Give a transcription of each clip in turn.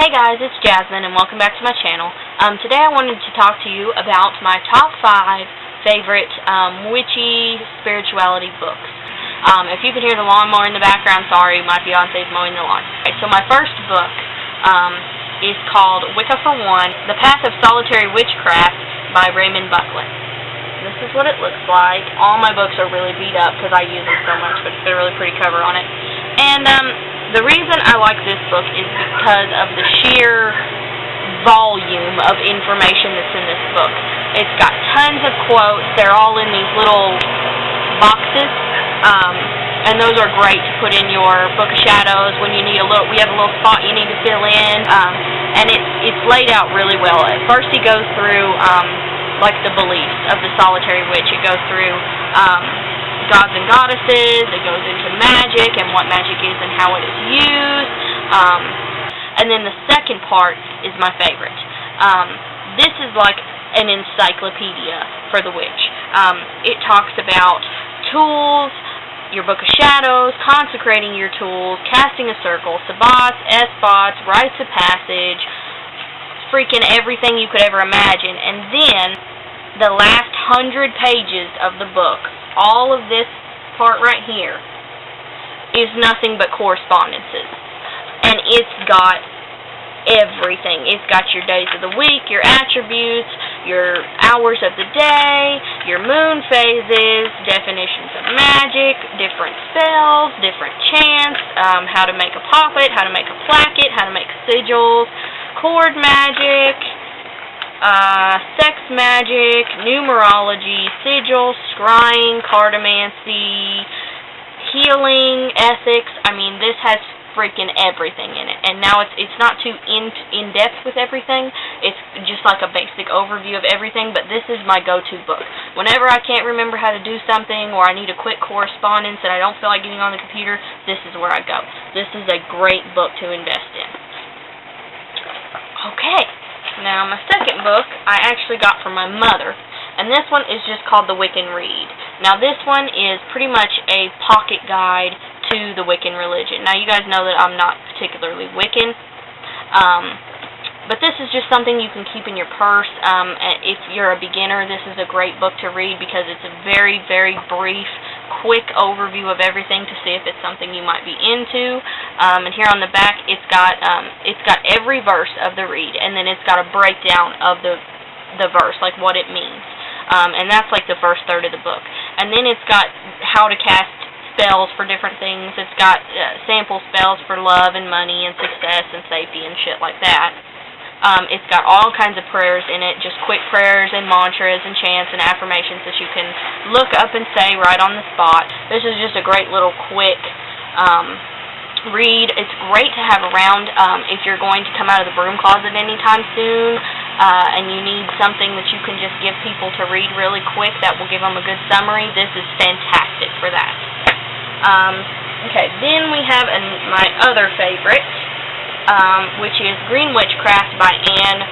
Hey guys, it's Jasmine and welcome back to my channel. Today I wanted to talk to you about my top 5 favorite witchy spirituality books. If you can hear the lawnmower in the background, sorry, my fiance is mowing the lawn. Okay, so my first book is called Wicca for One, The Path of Solitary Witchcraft by Raymond Buckland. This is what it looks like. All my books are really beat up because I use them so much, but it's got a really pretty cover on it. And the reason I like this book is because of the sheer volume of information that's in this book. It's got tons of quotes. They're all in these little boxes, and those are great to put in your Book of Shadows when you need we have a little spot you need to fill in, and it's laid out really well. At first he goes through like the beliefs of the solitary witch. It goes through gods and goddesses, it goes into magic and what magic is and how it is used, and then the second part is my favorite. This is like an encyclopedia for the witch. It talks about tools, your Book of Shadows, consecrating your tools, casting a circle, sabbats, esbats, rites of passage, freaking everything you could ever imagine. And then the last 100 pages of the book, all of this part right here, is nothing but correspondences. And it's got everything. It's got your days of the week, your attributes, your hours of the day, your moon phases, definitions of magic, different spells, different chants, how to make a poppet, how to make a placket, how to make sigils, cord magic, sex magic, numerology, sigils, scrying, cartomancy, healing, ethics. I mean, this has freaking everything in it. And now it's not too in-depth with everything. It's just like a basic overview of everything, but this is my go-to book. Whenever I can't remember how to do something or I need a quick correspondence and I don't feel like getting on the computer, this is where I go. This is a great book to invest in. Okay. Now, my second book I actually got from my mother, and this one is just called The Wiccan Read. Now, this one is pretty much a pocket guide to the Wiccan religion. Now, you guys know that I'm not particularly Wiccan, but this is just something you can keep in your purse. If you're a beginner, this is a great book to read because it's a very, very brief, quick overview of everything to see if it's something you might be into. And here on the back, it's got every verse of the read, and then it's got a breakdown of the verse, like what it means. And that's like the first third of the book. And then it's got how to cast spells for different things. It's got sample spells for love and money and success and safety and shit like that. It's got all kinds of prayers in it, just quick prayers and mantras and chants and affirmations that you can look up and say right on the spot. This is just a great little quick read. It's great to have around if you're going to come out of the broom closet anytime soon and you need something that you can just give people to read really quick that will give them a good summary. This is fantastic for that. Okay, then we have my other favorite, which is Green Witchcraft by Anne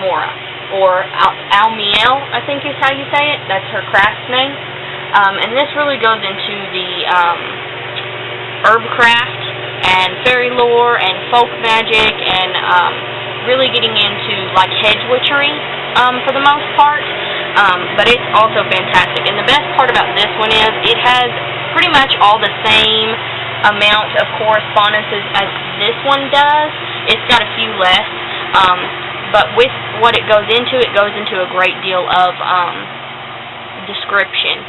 Mora, or Almiel, I think is how you say it. That's her craft name. And this really goes into the herb craft and fairy lore and folk magic and really getting into like hedge witchery for the most part. But it's also fantastic. And the best part about this one is it has pretty much all the same amount of correspondences as this one does. It's got a few less, but with what it goes into a great deal of description.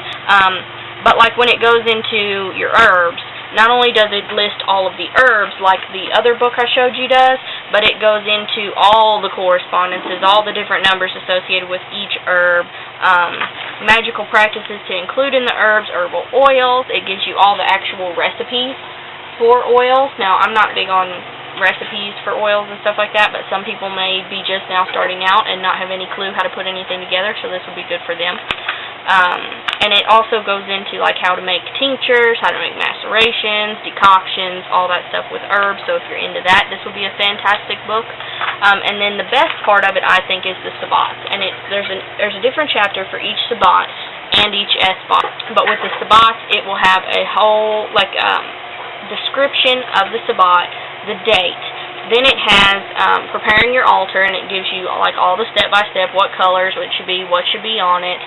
But like when it goes into your herbs, not only does it list all of the herbs like the other book I showed you does, but it goes into all the correspondences, all the different numbers associated with each herb, magical practices to include in the herbs, herbal oils. It gives you all the actual recipes for oils. Now, I'm not big on recipes for oils and stuff like that, but some people may be just now starting out and not have any clue how to put anything together, so this will be good for them. And it also goes into like how to make tinctures, how to make macerations, decoctions, all that stuff with herbs. So if you're into that, this will be a fantastic book. And then the best part of it, I think, is the sabbats. And there's a different chapter for each sabbat and each esbat. But with the sabbats, it will have a whole description of the sabbat, the date, Then it has preparing your altar, and it gives you like all the step-by-step, what colors it should be, what should be on it,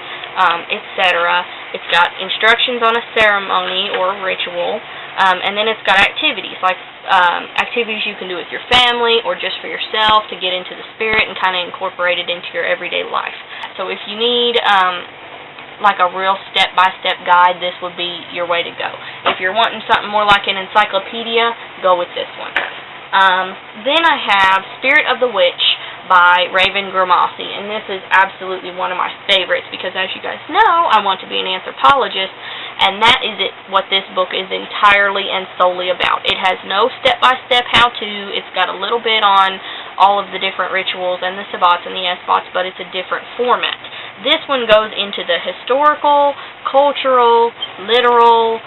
etc. It's got instructions on a ceremony or ritual, and then it's got activities, like activities you can do with your family or just for yourself to get into the spirit and kind of incorporate it into your everyday life. So if you need like a real step-by-step guide, this would be your way to go. If you're wanting something more like an encyclopedia, go with this one. Then I have Spirit of the Witch by Raven Grimassi, and this is absolutely one of my favorites because, as you guys know, I want to be an anthropologist, and that is what this book is entirely and solely about. It has no step-by-step how-to. It's got a little bit on all of the different rituals and the sabbats and the esbats, but it's a different format. This one goes into the historical, cultural, literal,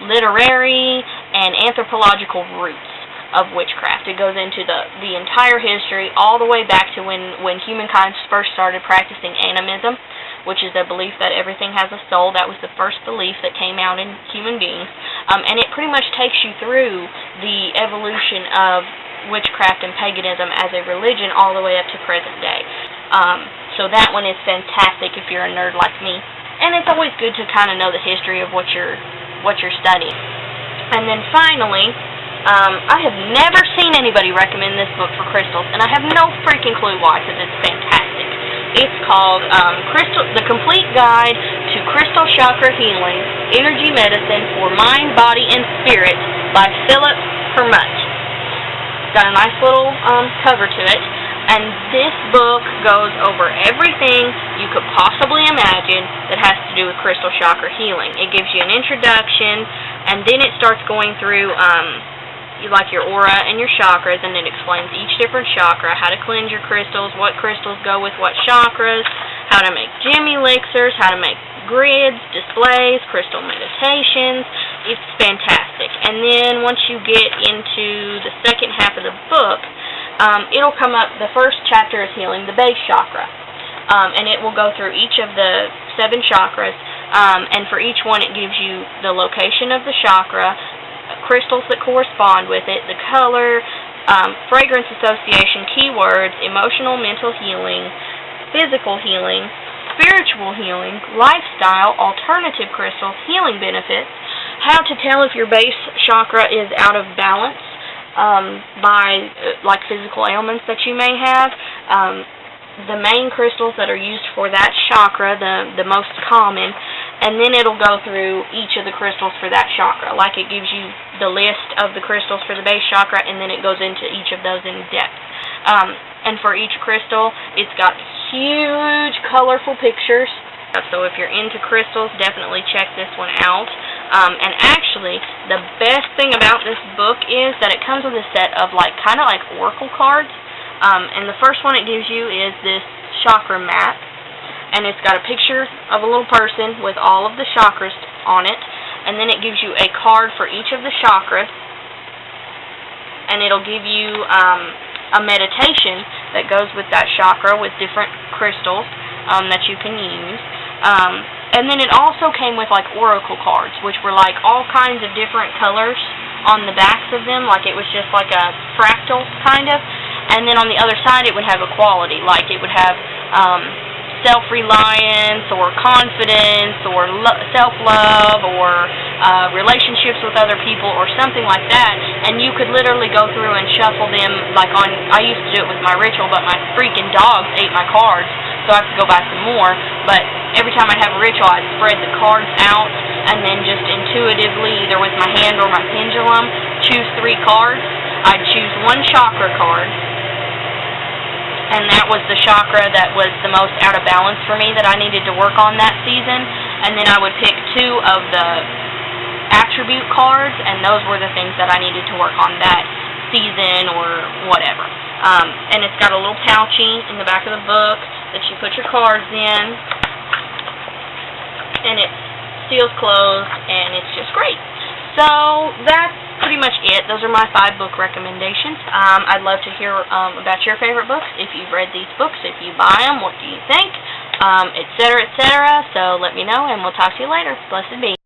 literary, and anthropological roots of witchcraft. It goes into the entire history, all the way back to when humankind first started practicing animism, which is the belief that everything has a soul. That was the first belief that came out in human beings. And it pretty much takes you through the evolution of witchcraft and paganism as a religion all the way up to present day. So that one is fantastic if you're a nerd like me. And it's always good to kind of know the history of what you're studying. And then finally, I have never seen anybody recommend this book for crystals, and I have no freaking clue why, because it's fantastic. It's called The Complete Guide to Crystal Chakra Healing, Energy Medicine for Mind, Body, and Spirit by Philip Hermut. It's got a nice little cover to it, and this book goes over everything you could possibly imagine that has to do with crystal chakra healing. It gives you an introduction, and then it starts going through like your aura and your chakras, and it explains each different chakra, how to cleanse your crystals, what crystals go with what chakras, how to make gem elixirs, how to make grids, displays, crystal meditations. It's fantastic. And then once you get into the second half of the book, it'll come up, the first chapter is healing the base chakra, and it will go through each of the 7 chakras, and for each one it gives you the location of the chakra, crystals that correspond with it, the color, fragrance association, keywords, emotional, mental healing, physical healing, spiritual healing, lifestyle, alternative crystals, healing benefits, how to tell if your base chakra is out of balance by like physical ailments that you may have, the main crystals that are used for that chakra, the most common, and then it'll go through each of the crystals for that chakra. Like it gives you the list of the crystals for the base chakra, and then it goes into each of those in depth. And for each crystal, it's got huge, colorful pictures. So if you're into crystals, definitely check this one out. And actually, the best thing about this book is that it comes with a set of kind of like oracle cards. And the first one it gives you is this chakra map. And it's got a picture of a little person with all of the chakras on it. And then it gives you a card for each of the chakras. And it'll give you a meditation that goes with that chakra with different crystals that you can use. And then it also came with oracle cards, which were all kinds of different colors on the backs of them. It was just like a fractal kind of. And then on the other side it would have a quality. It would have self-reliance or confidence or self-love or relationships with other people or something like that, and you could literally go through and shuffle them I used to do it with my ritual, but my freaking dogs ate my cards, so I have to go buy some more. But every time I'd have a ritual, I'd spread the cards out and then just intuitively, either with my hand or my pendulum, choose 3 cards. I'd choose 1 chakra card, and that was the chakra that was the most out of balance for me that I needed to work on that season. And then I would pick 2 of the attribute cards, and those were the things that I needed to work on that season or whatever. And it's got a little pouchy in the back of the book that you put your cards in, and it seals closed, and it's just great. So that's pretty much it. Those are my 5 book recommendations. I'd love to hear about your favorite books. If you've read these books, if you buy them, what do you think, etc., etc. So let me know, and we'll talk to you later. Blessed be.